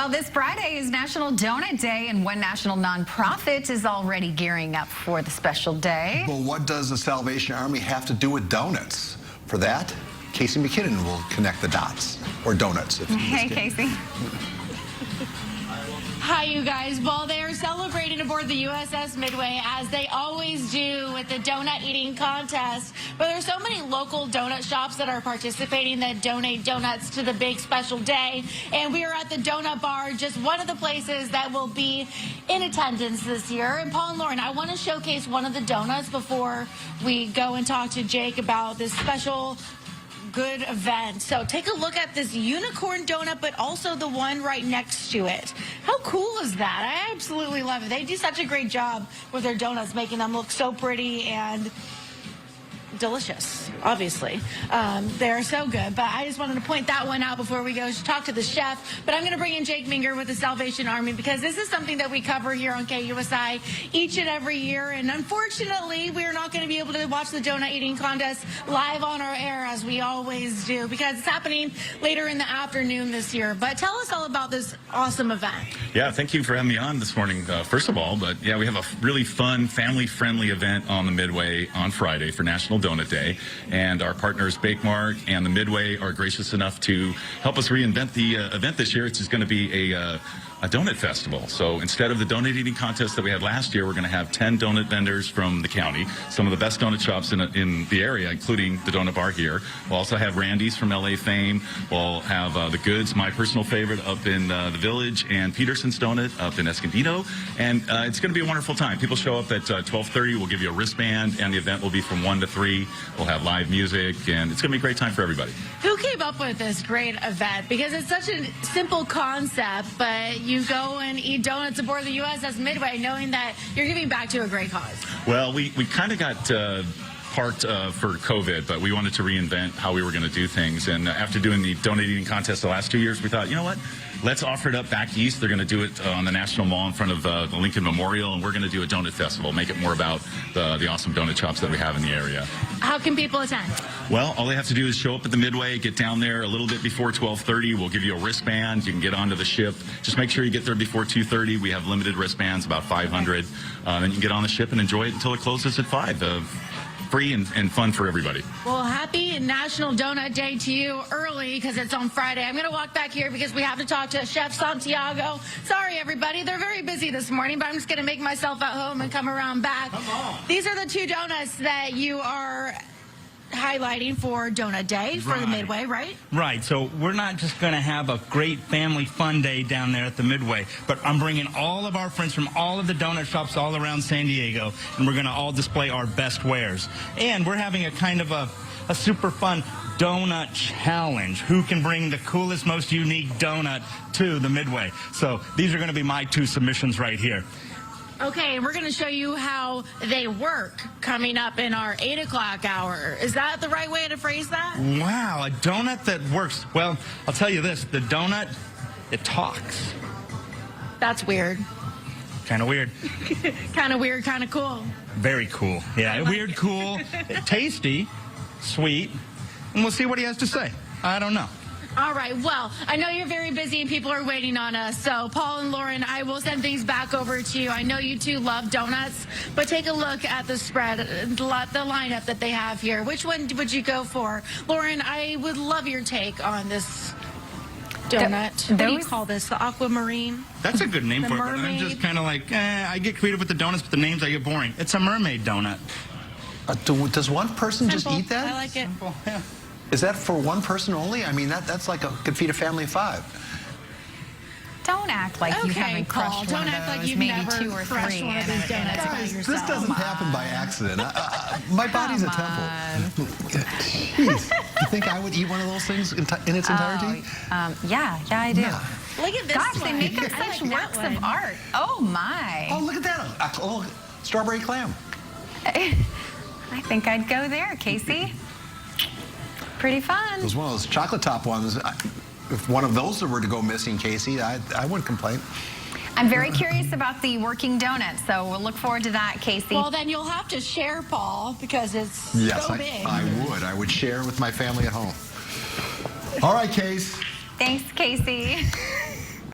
Well, this Friday is National Donut Day, and one national nonprofit is already gearing up for the special day. Well, what does the Salvation Army have to do with donuts? For that, Kacey McKinnon will connect the dots, or donuts. If Hey, Kacey. Hi, you guys. Well, they are celebrating aboard the USS Midway, as they always do with the donut eating contest. But there's so many local donut shops that are participating that donate donuts to the big special day. And we are at the Donut Bar, just one of the places that will be in attendance this year. And Paul and Lauren, I want to showcase one of the donuts before we go and talk to Jake about this special good event. So take a look at this unicorn donut, but also the one right next to it. How cool is that? I absolutely love it. They do such a great job with their donuts, making them look so pretty and delicious, obviously. They're so good, but I just wanted to point that one out before we go talk to the chef. But I'm going to bring in Jake Minger with the Salvation Army, because this is something that we cover here on KUSI each and every year. And unfortunately, we're not going to be able to watch the donut eating contest live on our air as we always do, because it's happening later in the afternoon this year. But tell us all about this awesome event. Yeah, thank you for having me on this morning, first of all. But yeah, we have a really fun, family-friendly event on the Midway on Friday for National Donut Day, and our partners Bake Mart and the Midway are gracious enough to help us reinvent the event this year. It's just going to be a donut festival. So instead of the donut eating contest that we had last year, we're going to have 10 donut vendors from the county, some of the best donut shops in the area, including the Donut Bar here. We'll also have Randy's from LA fame. We'll have The Goods, my personal favorite, up in the Village, and Peterson's Donut up in Escondido. And it's going to be a wonderful time. People show up at 12:30. We'll give you a wristband, and the event will be from 1 to 3. We'll have live music, and it's going to be a great time for everybody. Who came up with this great event? Because it's such a simple concept, but you go and eat donuts aboard the USS Midway knowing that you're giving back to a great cause. Well, we kind of got parked for COVID, but we wanted to reinvent how we were going to do things. And after doing the donut eating contest the last 2 years, we thought, you know what? Let's offer it up back east. They're going to do it on the National Mall in front of the Lincoln Memorial, and we're going to do a donut festival, make it more about the awesome donut shops that we have in the area. How can people attend? Well, all they have to do is show up at the Midway, get down there a little bit before 12:30. We'll give you a wristband. You can get onto the ship. Just make sure you get there before 2:30. We have limited wristbands, about 500. Then you can get on the ship and enjoy it until it closes at 5. Free and fun for everybody. Well, happy National Donut Day to you early, because it's on Friday. I'm going to walk back here because we have to talk to Chef Santiago. Sorry, everybody. They're very busy this morning, but I'm just going to make myself at home and come around back. Come on. These are the two donuts that you are highlighting for Donut Day for the Midway, right? Right. So we're not just going to have a great family fun day down there at the Midway, but I'm bringing all of our friends from all of the donut shops all around San Diego, and we're going to all display our best wares. And we're having a kind of a super fun donut challenge. Who can bring the coolest, most unique donut to the Midway? So these are going to be my 2 submissions right here. Okay, and we're going to show you how they work coming up in our 8 o'clock hour. Is that the right way to phrase that? Wow, a donut that works. Well, I'll tell you this, the donut, it talks. That's weird. Kind of weird. Kind of weird, kind of cool. Very cool. Yeah, weird, cool, tasty, sweet, and we'll see what he has to say. I don't know. All right, well, I know you're very busy and people are waiting on us, so Paul and Lauren, I will send things back over to you. I know you two love donuts, but take a look at the spread, the lineup that they have here. Which one would you go for? Lauren, I would love your take on this donut. What do you call this? The aquamarine? That's a good name for it, but I'm just kind of like, I get creative with the donuts, but the names I get boring. It's a mermaid donut. Does one person Simple. just eat that? I like it. Simple, yeah. Is that for one person only? I mean, that's like could feed a family of 5. Don't act like you haven't crushed Don't one act of like those, you've maybe never 2 or 3 crushed one of these donuts by Guys, yourself. this doesn't happen by accident. My body's a temple. Jeez. You think I would eat one of those things in its entirety? Yeah, I do. Yeah. Look at this Gosh, one. they make them I such like that works one. of art. Oh, my. Oh, look at that. Oh, strawberry clam. I think I'd go there, Kacey. Pretty fun. It was one of those chocolate top ones. If one of those were to go missing, Kacey, I wouldn't complain. I'm very curious about the working donut, so we'll look forward to that, Kacey. Well, then you'll have to share, Paul, because it's so big. I would share with my family at home. All right, Case. Thanks, Kacey.